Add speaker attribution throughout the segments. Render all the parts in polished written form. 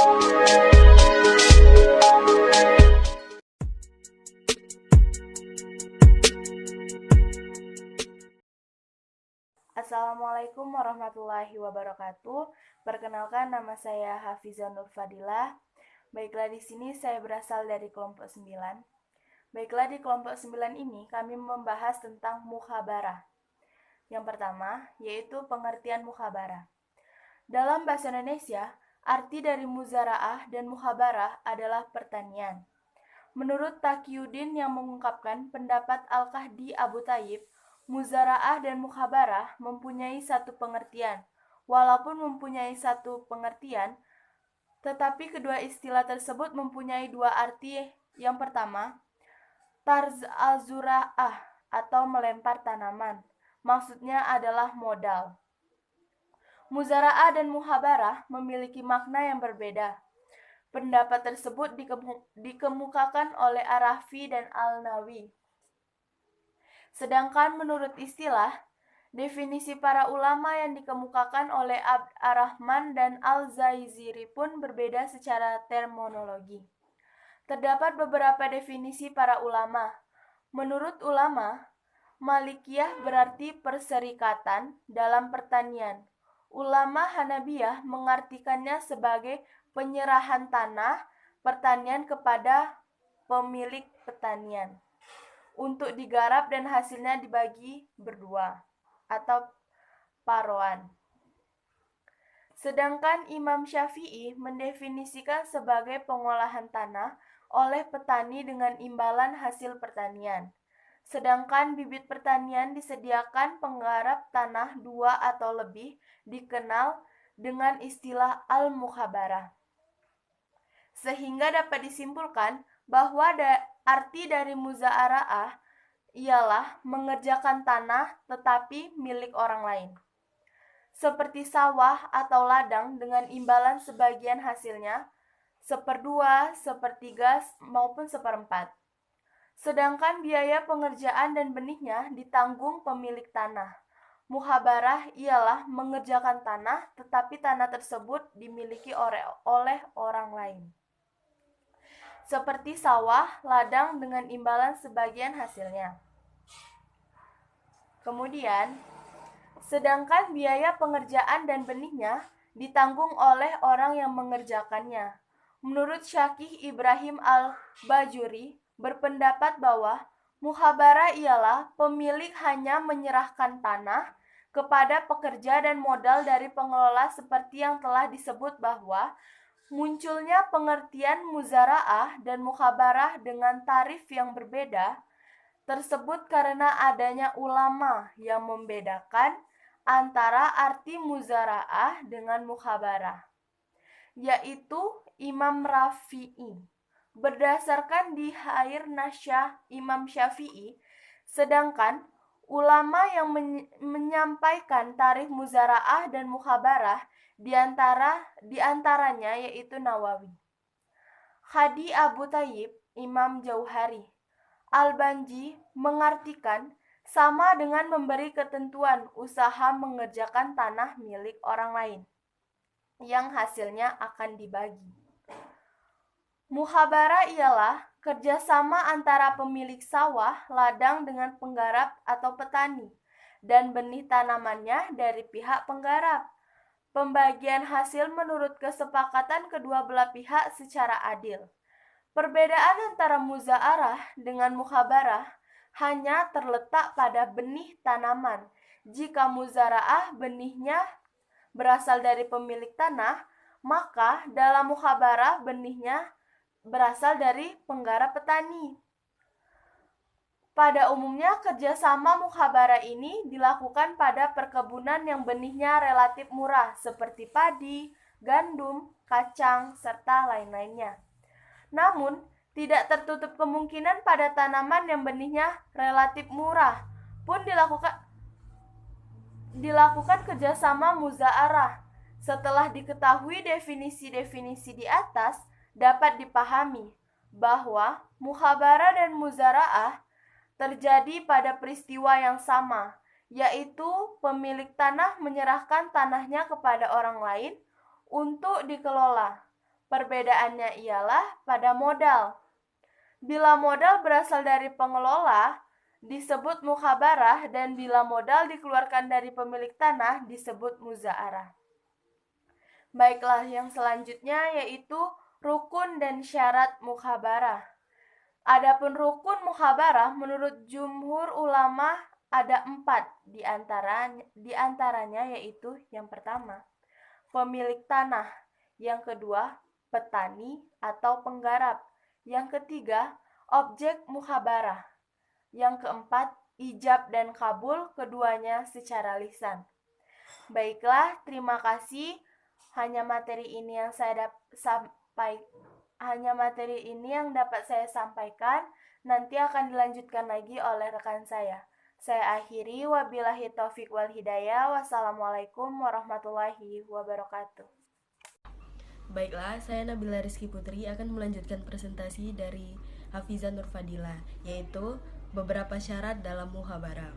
Speaker 1: Assalamualaikum warahmatullahi wabarakatuh. Perkenalkan, nama saya Hafizah Nur Fadilah. Baiklah, di sini saya berasal dari kelompok 9. Baiklah, di kelompok 9 ini kami membahas tentang mukhabarah. Yang pertama, yaitu pengertian mukhabarah. Dalam bahasa Indonesia, arti dari muzaraah dan mukhabarah adalah pertanian. Menurut Taqiyuddin yang mengungkapkan pendapat Al-Kahdi Abu Thayyib, muzaraah dan mukhabarah mempunyai satu pengertian. Walaupun mempunyai satu pengertian, tetapi kedua istilah tersebut mempunyai dua arti. Yang pertama, tarz al-zura'ah atau melempar tanaman. Maksudnya adalah modal. Muzaraah dan mukhabarah memiliki makna yang berbeda. Pendapat tersebut dikemukakan oleh Ar-Rafi dan Al-Nawawi. Sedangkan menurut istilah, definisi para ulama yang dikemukakan oleh Abd Ar-Rahman dan Al-Zaiziri pun berbeda secara terminologi. Terdapat beberapa definisi para ulama. Menurut ulama, Malikiyah berarti perserikatan dalam pertanian. Ulama Hanabiyah mengartikannya sebagai penyerahan tanah pertanian kepada pemilik pertanian untuk digarap dan hasilnya dibagi berdua atau paroan. Sedangkan Imam Syafi'i mendefinisikan sebagai pengolahan tanah oleh petani dengan imbalan hasil pertanian. Sedangkan bibit pertanian disediakan penggarap tanah 2 atau lebih dikenal dengan istilah al-mukhabarah. Sehingga dapat disimpulkan bahwa arti dari muzaraah ialah mengerjakan tanah tetapi milik orang lain. Seperti sawah atau ladang dengan imbalan sebagian hasilnya, 1/2, 1/3, maupun 1/4. Sedangkan biaya pengerjaan dan benihnya ditanggung pemilik tanah. Mukhabarah ialah mengerjakan tanah tetapi tanah tersebut dimiliki oleh orang lain. Seperti sawah, ladang dengan imbalan sebagian hasilnya. Kemudian, sedangkan biaya pengerjaan dan benihnya ditanggung oleh orang yang mengerjakannya. Menurut Syakih Ibrahim Al-Bajuri berpendapat bahwa mukhabarah ialah pemilik hanya menyerahkan tanah kepada pekerja dan modal dari pengelola seperti yang telah disebut bahwa munculnya pengertian muzaraah dan mukhabarah dengan tarif yang berbeda tersebut karena adanya ulama yang membedakan antara arti muzaraah dengan mukhabarah, yaitu Imam Rafi'i. Berdasarkan di Hair Nasyah Imam Syafi'i, sedangkan ulama yang menyampaikan tarif muzaraah dan mukhabarah di antaranya yaitu Nawawi, Khadi Abu Thayyib, Imam Jauhari. Al-Banji mengartikan sama dengan memberi ketentuan usaha mengerjakan tanah milik orang lain yang hasilnya akan dibagi. Mukhabarah ialah kerjasama antara pemilik sawah, ladang dengan penggarap atau petani, dan benih tanamannya dari pihak penggarap. Pembagian hasil menurut kesepakatan kedua belah pihak secara adil. Perbedaan antara muza'arah dengan mukhabarah hanya terletak pada benih tanaman. Jika muzara'ah benihnya berasal dari pemilik tanah, maka dalam mukhabarah benihnya berasal dari penggarap petani. Pada umumnya, kerjasama mukhabarah ini dilakukan pada perkebunan yang benihnya relatif murah, seperti padi, gandum, kacang, serta lain-lainnya. Namun, tidak tertutup kemungkinan pada tanaman yang benihnya relatif murah pun dilakukan kerjasama muza'arah. Setelah diketahui definisi-definisi di atas, dapat dipahami bahwa mukhabarah dan muzara'ah terjadi pada peristiwa yang sama, yaitu pemilik tanah menyerahkan tanahnya kepada orang lain untuk dikelola. Perbedaannya ialah pada modal. Bila modal berasal dari pengelola, disebut mukhabarah, dan bila modal dikeluarkan dari pemilik tanah, disebut muza'arah. Baiklah, yang selanjutnya yaitu rukun dan syarat mukhabarah. Adapun rukun mukhabarah menurut jumhur ulama ada 4 diantaranya yaitu yang pertama, pemilik tanah, yang kedua, petani atau penggarap, yang ketiga, objek mukhabarah, yang keempat, ijab dan kabul, keduanya secara lisan. Baiklah, terima kasih. Hanya materi ini yang dapat saya sampaikan. Nanti akan dilanjutkan lagi oleh rekan saya. Saya akhiri, wabillahi taufik wal hidayah. Wassalamualaikum warahmatullahi wabarakatuh.
Speaker 2: Baiklah, saya Nabila Rizky Putri akan melanjutkan presentasi dari Hafizah Nur Fadilah, yaitu beberapa syarat dalam muhabarah.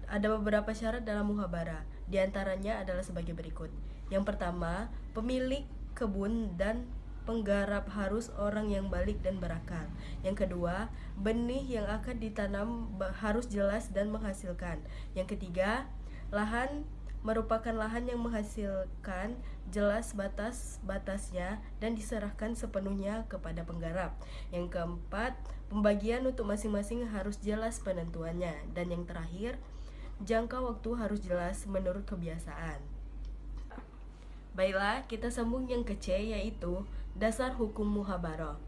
Speaker 2: Ada beberapa syarat dalam muhabarah, diantaranya adalah sebagai berikut. Yang pertama, pemilik kebun dan penggarap harus orang yang balik dan berakal. Yang kedua, benih yang akan ditanam harus jelas dan menghasilkan. Yang ketiga, lahan merupakan lahan yang menghasilkan, jelas batas-batasnya dan diserahkan sepenuhnya kepada penggarap. Yang keempat, pembagian untuk masing-masing harus jelas penentuannya. Dan yang terakhir, jangka waktu harus jelas menurut kebiasaan. Baiklah, kita sambung yang ke C, yaitu dasar hukum muhabarah.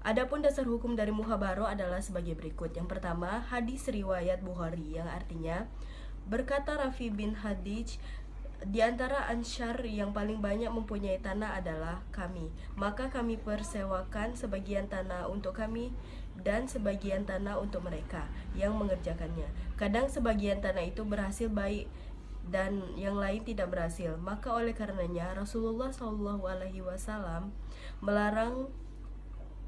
Speaker 2: Adapun dasar hukum dari muhabarah adalah sebagai berikut. Yang pertama, hadis riwayat Bukhari, yang artinya berkata Rafi bin Hadij, di antara Ansyar yang paling banyak mempunyai tanah adalah kami. Maka kami persewakan sebagian tanah untuk kami dan sebagian tanah untuk mereka yang mengerjakannya. Kadang sebagian tanah itu berhasil baik dan yang lain tidak berhasil. Maka oleh karenanya Rasulullah SAW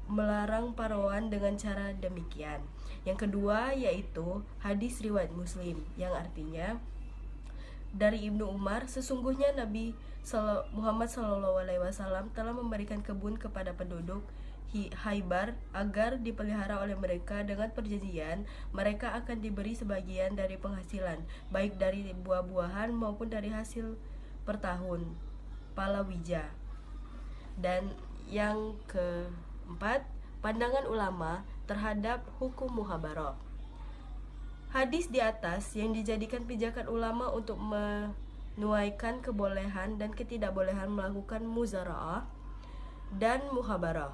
Speaker 2: melarang parawan dengan cara demikian. Yang kedua yaitu hadis riwayat Muslim, yang artinya dari Ibnu Umar, sesungguhnya Nabi Muhammad SAW telah memberikan kebun kepada penduduk Khaybar agar dipelihara oleh mereka dengan perjanjian mereka akan diberi sebagian dari penghasilan, baik dari buah-buahan maupun dari hasil per tahun palawija. Dan yang keempat, pandangan ulama terhadap hukum muhabarah. Hadis di atas yang dijadikan pijakan ulama untuk menuaikan kebolehan dan ketidakbolehan melakukan muzara'ah dan muhabarah.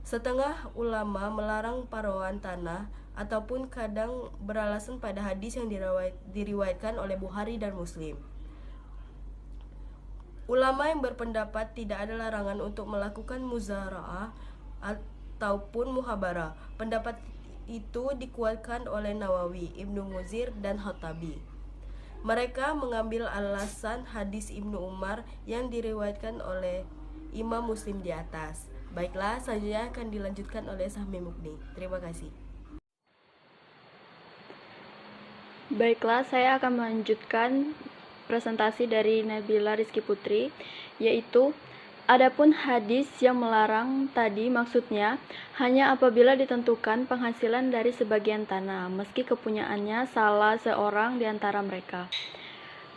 Speaker 2: Setengah ulama melarang parawan tanah ataupun kadang beralasan pada hadis yang diriwayatkan oleh Bukhari dan Muslim. Ulama yang berpendapat tidak ada larangan untuk melakukan muzara'ah ataupun muhabarah. Pendapat itu dikuatkan oleh Nawawi, Ibnu Muzir, dan Khattabi. Mereka mengambil alasan hadis Ibnu Umar yang diriwayatkan oleh Imam Muslim di atas. Baiklah, selanjutnya akan dilanjutkan oleh Sahmi Mukni. Terima kasih.
Speaker 3: Baiklah, saya akan melanjutkan presentasi dari Nabila Rizky Putri, yaitu adapun hadis yang melarang tadi maksudnya hanya apabila ditentukan penghasilan dari sebagian tanah, meski kepunyaannya salah seorang di antara mereka.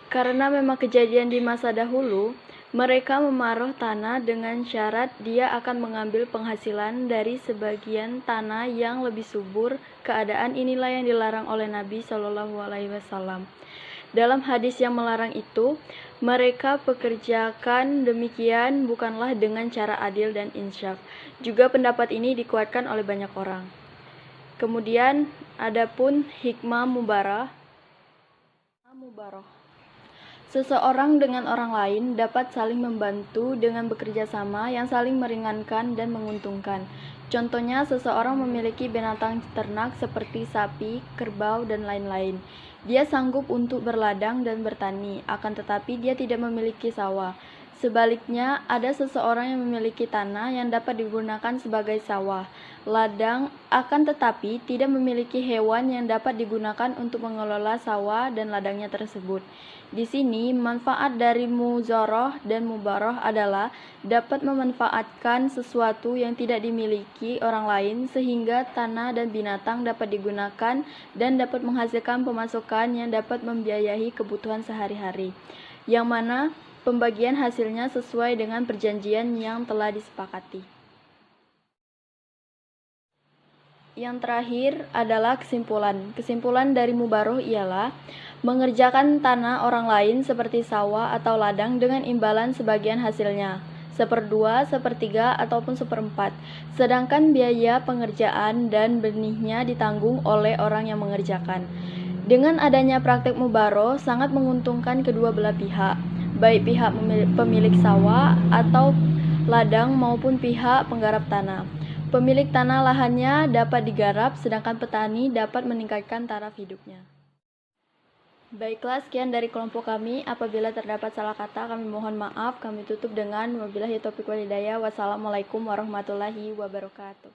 Speaker 3: Karena memang kejadian di masa dahulu, mereka memaruh tanah dengan syarat dia akan mengambil penghasilan dari sebagian tanah yang lebih subur. Keadaan inilah yang dilarang oleh Nabi SAW. Dalam hadis yang melarang itu, mereka pekerjakan demikian bukanlah dengan cara adil dan insyaf. Juga pendapat ini dikuatkan oleh banyak orang. Kemudian, adapun hikmah mubarah. Seseorang dengan orang lain dapat saling membantu dengan bekerja sama yang saling meringankan dan menguntungkan. Contohnya, seseorang memiliki binatang ternak seperti sapi, kerbau, dan lain-lain. Dia sanggup untuk berladang dan bertani, akan tetapi dia tidak memiliki sawah. Sebaliknya, ada seseorang yang memiliki tanah yang dapat digunakan sebagai sawah, ladang, akan tetapi tidak memiliki hewan yang dapat digunakan untuk mengelola sawah dan ladangnya tersebut. Di sini, manfaat dari muzoroh dan mubaroh adalah dapat memanfaatkan sesuatu yang tidak dimiliki orang lain sehingga tanah dan binatang dapat digunakan dan dapat menghasilkan pemasukan yang dapat membiayai kebutuhan sehari-hari, yang mana pembagian hasilnya sesuai dengan perjanjian yang telah disepakati. Yang terakhir adalah kesimpulan. Kesimpulan dari mubaroh ialah mengerjakan tanah orang lain seperti sawah atau ladang dengan imbalan sebagian hasilnya, 1/2, 1/3, ataupun 1/4. Sedangkan biaya pengerjaan dan benihnya ditanggung oleh orang yang mengerjakan. Dengan adanya praktek mubaroh sangat menguntungkan kedua belah pihak, baik pihak pemilik sawah atau ladang maupun pihak penggarap tanah. Pemilik tanah lahannya dapat digarap, sedangkan petani dapat meningkatkan taraf hidupnya. Baiklah, sekian dari kelompok kami. Apabila terdapat salah kata, kami mohon maaf. Kami tutup dengan wabillahi taufiq wal hidayah. Wassalamualaikum warahmatullahi wabarakatuh.